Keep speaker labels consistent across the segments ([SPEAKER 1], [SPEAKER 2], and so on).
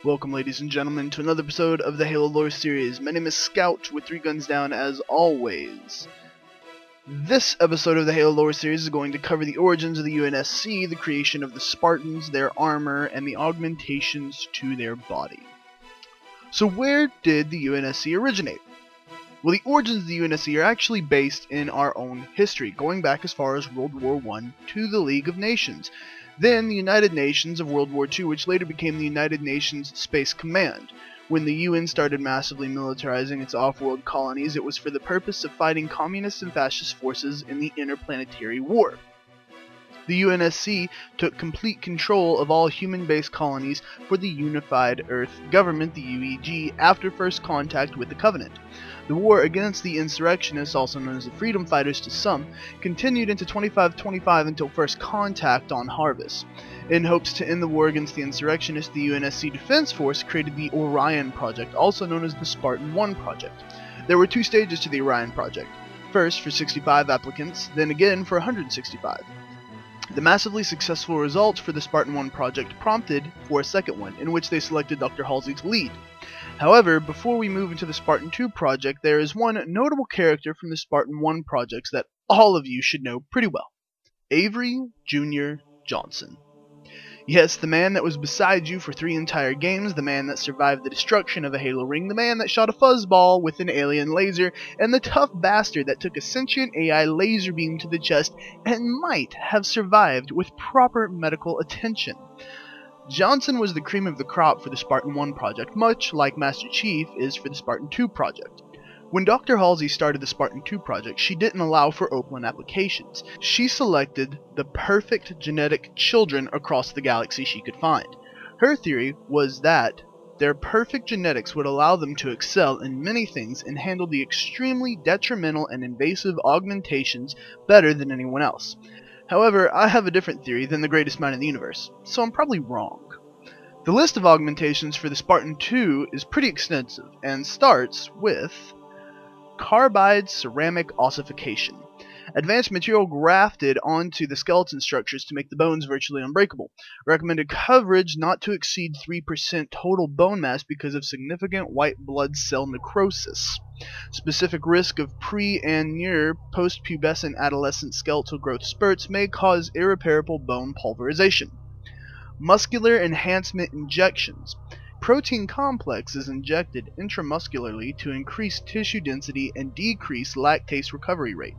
[SPEAKER 1] Welcome, ladies and gentlemen, to another episode of the Halo Lore series. My name is Scout with 3 guns down as always. This episode of the Halo Lore series is going to cover the origins of the UNSC, the creation of the Spartans, their armor, and the augmentations to their body. So where did the UNSC originate? Well, the origins of the UNSC are actually based in our own history, going back as far as World War I to the League of Nations. Then the United Nations of World War II, which later became the United Nations Space Command. When the UN started massively militarizing its off-world colonies, it was for the purpose of fighting communist and fascist forces in the interplanetary war. The UNSC took complete control of all human-based colonies for the Unified Earth Government, the UEG, after first contact with the Covenant. The war against the insurrectionists, also known as the Freedom Fighters to some, continued into 2525 until first contact on Harvest. In hopes to end the war against the insurrectionists, the UNSC Defense Force created the Orion Project, also known as the Spartan 1 Project. There were 2 stages to the Orion Project. First for 65 applicants, then again for 165. The massively successful results for the Spartan 1 project prompted for a second one, in which they selected Dr. Halsey to lead. However, before we move into the Spartan 2 project, there is one notable character from the Spartan 1 projects that all of you should know pretty well. Avery Johnson. Yes, the man that was beside you for 3 entire games, the man that survived the destruction of a Halo ring, the man that shot a fuzzball with an alien laser, and the tough bastard that took a sentient AI laser beam to the chest and might have survived with proper medical attention. Johnson was the cream of the crop for the Spartan 1 project, much like Master Chief is for the Spartan 2 project. When Dr. Halsey started the Spartan 2 project, she didn't allow for open applications. She selected the perfect genetic children across the galaxy she could find. Her theory was that their perfect genetics would allow them to excel in many things and handle the extremely detrimental and invasive augmentations better than anyone else. However, I have a different theory than the greatest mind in the universe, so I'm probably wrong. The list of augmentations for the Spartan 2 is pretty extensive, and starts with carbide ceramic ossification. Advanced material grafted onto the skeleton structures to make the bones virtually unbreakable. Recommended coverage not to exceed 3% total bone mass because of significant white blood cell necrosis. Specific risk of pre- and near post-pubescent adolescent skeletal growth spurts may cause irreparable bone pulverization. Muscular enhancement injections. Protein complex is injected intramuscularly to increase tissue density and decrease lactase recovery rate.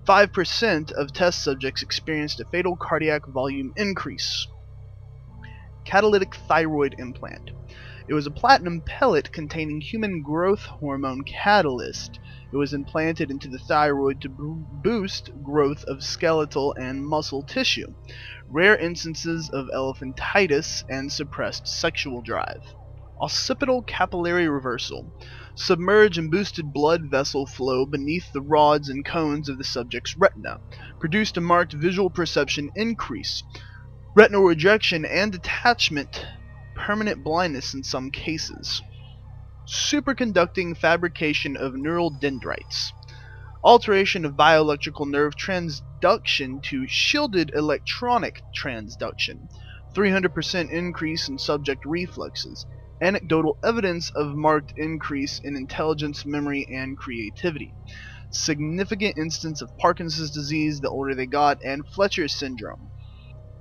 [SPEAKER 1] 5% of test subjects experienced a fatal cardiac volume increase. Catalytic thyroid implant. It was a platinum pellet containing human growth hormone catalyst. It was implanted into the thyroid to boost growth of skeletal and muscle tissue. Rare instances of elephantitis and suppressed sexual drive. Occipital capillary reversal. Submerge and boosted blood vessel flow beneath the rods and cones of the subject's retina. Produced a marked visual perception increase. Retinal rejection and detachment. Permanent blindness in some cases. Superconducting fabrication of neural dendrites. Alteration of bioelectrical nerve transduction to shielded electronic transduction. 300% increase in subject reflexes. Anecdotal evidence of marked increase in intelligence, memory, and creativity. Significant instance of Parkinson's disease the older they got, and Fletcher's syndrome.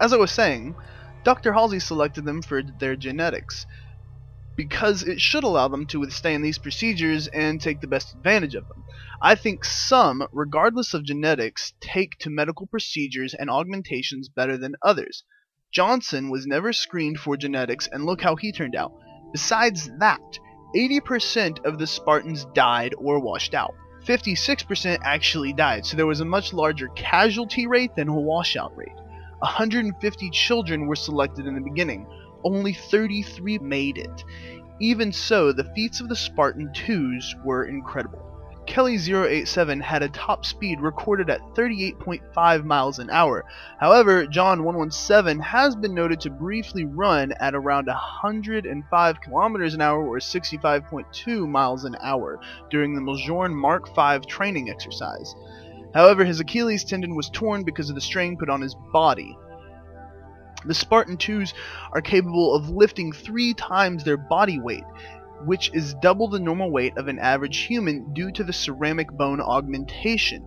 [SPEAKER 1] As I was saying, Dr. Halsey selected them for their genetics, because it should allow them to withstand these procedures and take the best advantage of them. I think some, regardless of genetics, take to medical procedures and augmentations better than others. Johnson was never screened for genetics, and look how he turned out. Besides that, 80% of the Spartans died or washed out. 56% actually died, so there was a much larger casualty rate than a washout rate. 150 children were selected in the beginning. Only 33 made it. Even so, the feats of the Spartan 2s were incredible. Kelly 087 had a top speed recorded at 38.5 miles an hour. However, John 117 has been noted to briefly run at around 105 kilometers an hour or 65.2 miles an hour during the Mjolnir Mark V training exercise. However, his Achilles tendon was torn because of the strain put on his body. The Spartan 2s are capable of lifting 3 times their body weight, which is double the normal weight of an average human due to the ceramic bone augmentation.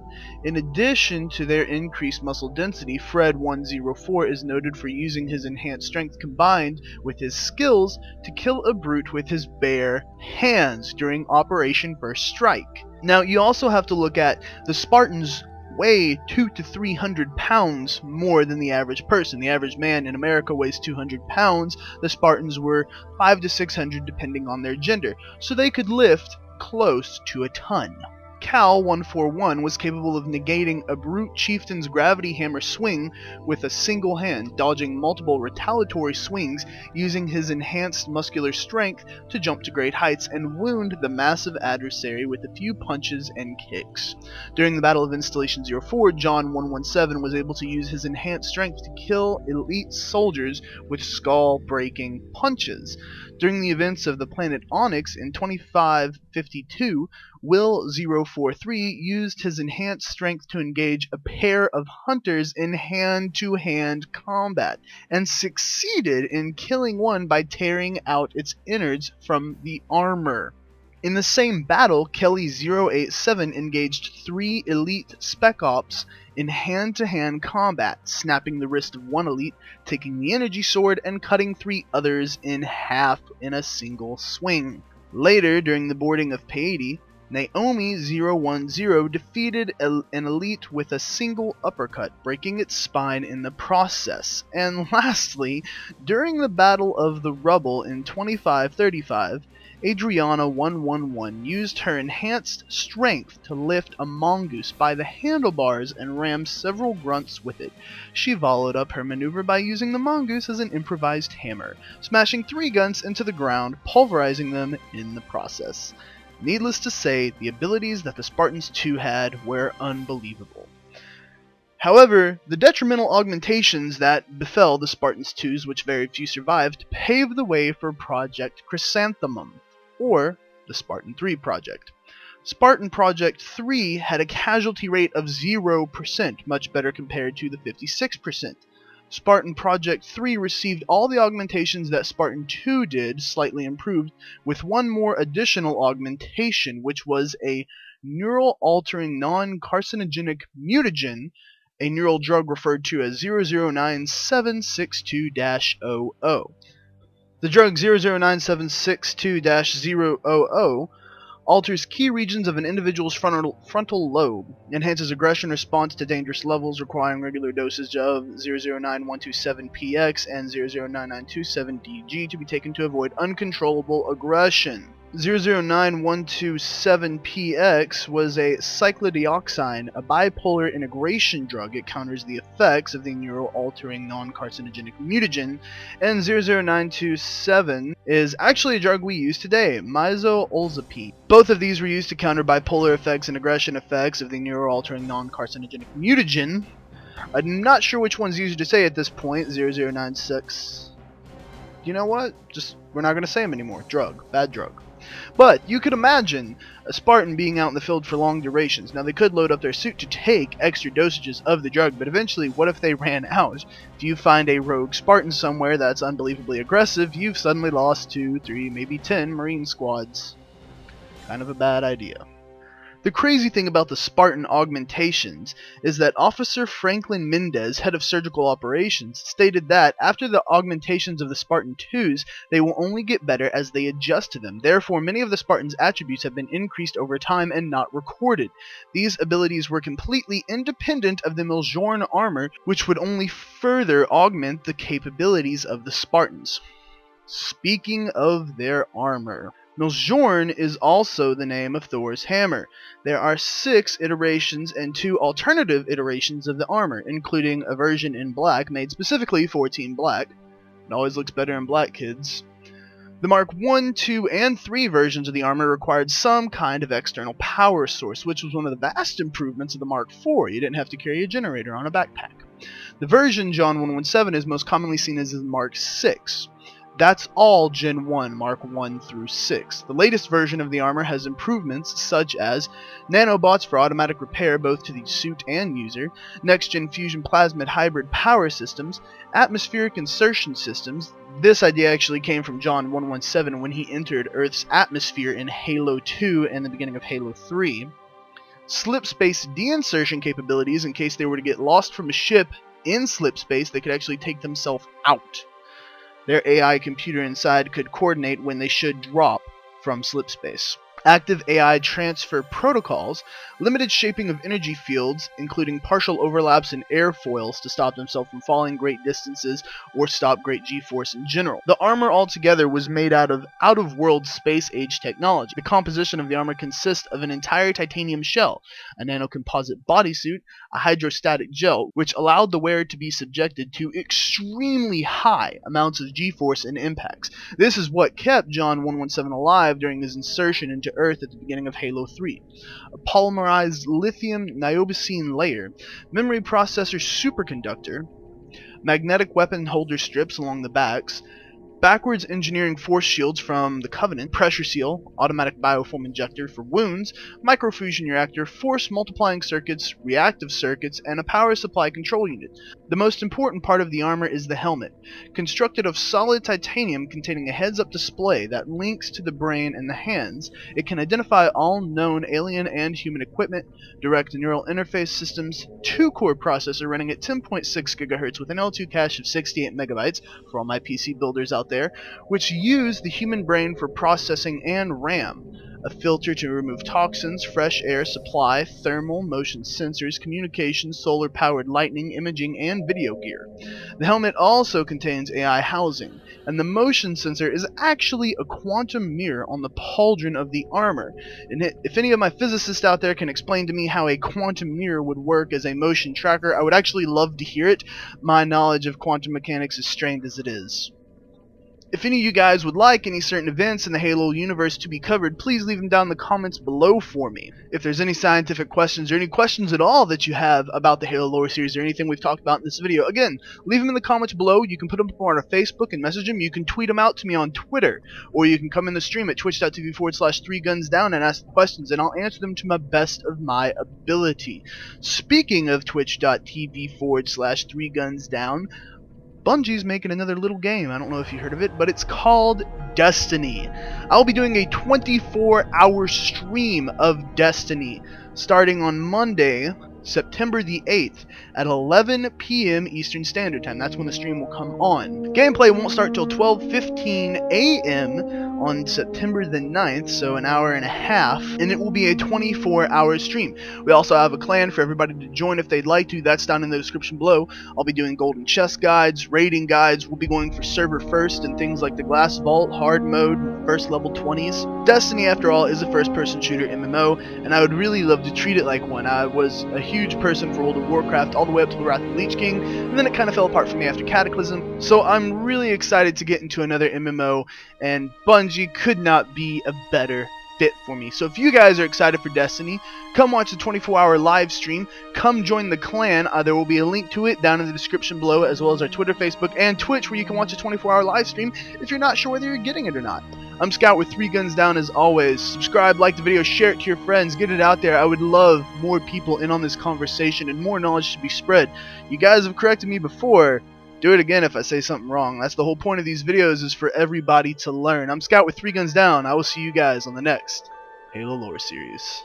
[SPEAKER 1] In addition to their increased muscle density, Fred 104 is noted for using his enhanced strength combined with his skills to kill a brute with his bare hands during Operation First Strike. Now, you also have to look at the Spartans weigh 200 to 300 pounds more than the average person. The average man in America weighs 200 pounds. The Spartans were 500 to 600 depending on their gender, so they could lift close to a ton. Cal 141 was capable of negating a brute chieftain's gravity hammer swing with a single hand, dodging multiple retaliatory swings, using his enhanced muscular strength to jump to great heights and wound the massive adversary with a few punches and kicks. During the Battle of Installation 04, John 117 was able to use his enhanced strength to kill elite soldiers with skull-breaking punches. During the events of the planet Onyx in 2552, Will 043 used his enhanced strength to engage a pair of hunters in hand-to-hand combat, and succeeded in killing one by tearing out its innards from the armor. In the same battle, Kelly 087 engaged 3 elite Spec Ops in hand-to-hand combat, snapping the wrist of one elite, taking the energy sword, and cutting 3 others in half in a single swing. Later, during the boarding of Pleiade, Naomi 010 defeated an elite with a single uppercut, breaking its spine in the process. And lastly, during the Battle of the Rubble in 2535, Adriana 111 used her enhanced strength to lift a mongoose by the handlebars and ram several grunts with it. She followed up her maneuver by using the mongoose as an improvised hammer, smashing 3 guns into the ground, pulverizing them in the process. Needless to say, the abilities that the Spartans 2 had were unbelievable. However, the detrimental augmentations that befell the Spartans 2s, which very few survived, paved the way for Project Chrysanthemum, or the Spartan 3 project. Spartan Project 3 had a casualty rate of 0%, much better compared to the 56%. Spartan Project 3 received all the augmentations that Spartan 2 did, slightly improved, with one more additional augmentation, which was a neural-altering non-carcinogenic mutagen, a neural drug referred to as 009762-00. The drug 009762-000 alters key regions of an individual's frontal lobe, enhances aggression response to dangerous levels requiring regular dosage of 009127PX and 009927DG to be taken to avoid uncontrollable aggression. 009127PX was a cyclodioxine, a bipolar integration drug. It counters the effects of the neural-altering non-carcinogenic mutagen, and 00927 is actually a drug we use today, misoolzapine. Both of these were used to counter bipolar effects and aggression effects of the neural-altering non-carcinogenic mutagen. I'm not sure which one's easier to say at this point. 0096. You know what? We're not going to say them anymore. Drug. Bad drug. But you could imagine a Spartan being out in the field for long durations. Now, they could load up their suit to take extra dosages of the drug, but eventually, what if they ran out? If you find a rogue Spartan somewhere that's unbelievably aggressive, you've suddenly lost 2, 3, maybe 10 Marine squads. Kind of a bad idea. The crazy thing about the Spartan augmentations is that Officer Franklin Mendez, head of surgical operations, stated that after the augmentations of the Spartan 2s, they will only get better as they adjust to them. Therefore, many of the Spartans' attributes have been increased over time and not recorded. These abilities were completely independent of the Miljourn armor, which would only further augment the capabilities of the Spartans. Speaking of their armor, Miljourn is also the name of Thor's hammer. There are 6 iterations and 2 alternative iterations of the armor, including a version in black made specifically for Team Black. It always looks better in black, kids. The Mark 1, 2, and 3 versions of the armor required some kind of external power source, which was one of the vast improvements of the Mark 4. You didn't have to carry a generator on a backpack. The version John 117 is most commonly seen as the Mark 6. That's all Gen 1 Mark 1 through 6. The latest version of the armor has improvements such as nanobots for automatic repair both to the suit and user, next-gen fusion plasmid hybrid power systems, atmospheric insertion systems. This idea actually came from John 117 when he entered Earth's atmosphere in Halo 2 and the beginning of Halo 3. Slip space deinsertion capabilities in case they were to get lost from a ship in slip space, they could actually take themselves out. Their AI computer inside could coordinate when they should drop from slip space. Active AI transfer protocols, limited shaping of energy fields, including partial overlaps and airfoils to stop themselves from falling great distances or stop great G-force in general. The armor altogether was made out of world space-age technology. The composition of the armor consists of an entire titanium shell, a nanocomposite bodysuit, a hydrostatic gel, which allowed the wearer to be subjected to extremely high amounts of G-force and impacts. This is what kept John 117 alive during his insertion into Earth at the beginning of Halo 3. A polymerized lithium niobosine layer, memory processor superconductor, magnetic weapon holder strips along the backs, backwards engineering force shields from the Covenant, pressure seal, automatic bioform injector for wounds, microfusion reactor, force multiplying circuits, reactive circuits, and a power supply control unit. The most important part of the armor is the helmet, constructed of solid titanium containing a heads-up display that links to the brain and the hands. It can identify all known alien and human equipment, direct neural interface systems, 2-core processor running at 10.6 GHz with an L2 cache of 68 MB for all my PC builders out there, which use the human brain for processing, and RAM. A filter to remove toxins, fresh air supply, thermal, motion sensors, communication, solar-powered lightning, imaging, and video gear. The helmet also contains AI housing, and the motion sensor is actually a quantum mirror on the pauldron of the armor. And if any of my physicists out there can explain to me how a quantum mirror would work as a motion tracker, I would actually love to hear it. My knowledge of quantum mechanics is strained as it is. If any of you guys would like any certain events in the Halo universe to be covered, please leave them down in the comments below for me. If there's any scientific questions or any questions at all that you have about the Halo lore series or anything we've talked about in this video, again, leave them in the comments below. You can put them up on our Facebook and message them. You can tweet them out to me on Twitter, or you can come in the stream at twitch.tv/3gunsdown and ask the questions, and I'll answer them to my best of my ability. Speaking of twitch.tv/3gunsdown, Bungie's making another little game. I don't know if you heard of it, but it's called Destiny. I'll be doing a 24-hour stream of Destiny starting on Monday, September the 8th at 11 p.m. Eastern Standard Time. That's when the stream will come on. Gameplay won't start till 12:15 a.m. on September the 9th, so an hour and a half, and it will be a 24-hour stream. We also have a clan for everybody to join if they'd like to. That's down in the description below. I'll be doing golden chest guides, raiding guides. We'll be going for server first and things like the glass vault, hard mode, first level 20s. Destiny, after all, is a first-person shooter MMO, and I would really love to treat it like one. I was a huge person for World of Warcraft all the way up to the Wrath of the Lich King, and then it kind of fell apart for me after Cataclysm. So I'm really excited to get into another MMO, and Bungie could not be a better fit for me. So if you guys are excited for Destiny, come watch the 24-hour live stream. Come join the clan. There will be a link to it down in the description below, as well as our Twitter, Facebook, and Twitch, where you can watch a 24-hour live stream if you're not sure whether you're getting it or not. I'm Scout with 3 Guns Down as always. Subscribe, like the video, share it to your friends, get it out there. I would love more people in on this conversation and more knowledge to be spread. You guys have corrected me before. Do it again if I say something wrong. That's the whole point of these videos, is for everybody to learn. I'm Scout with 3 Guns Down. I will see you guys on the next Halo lore series.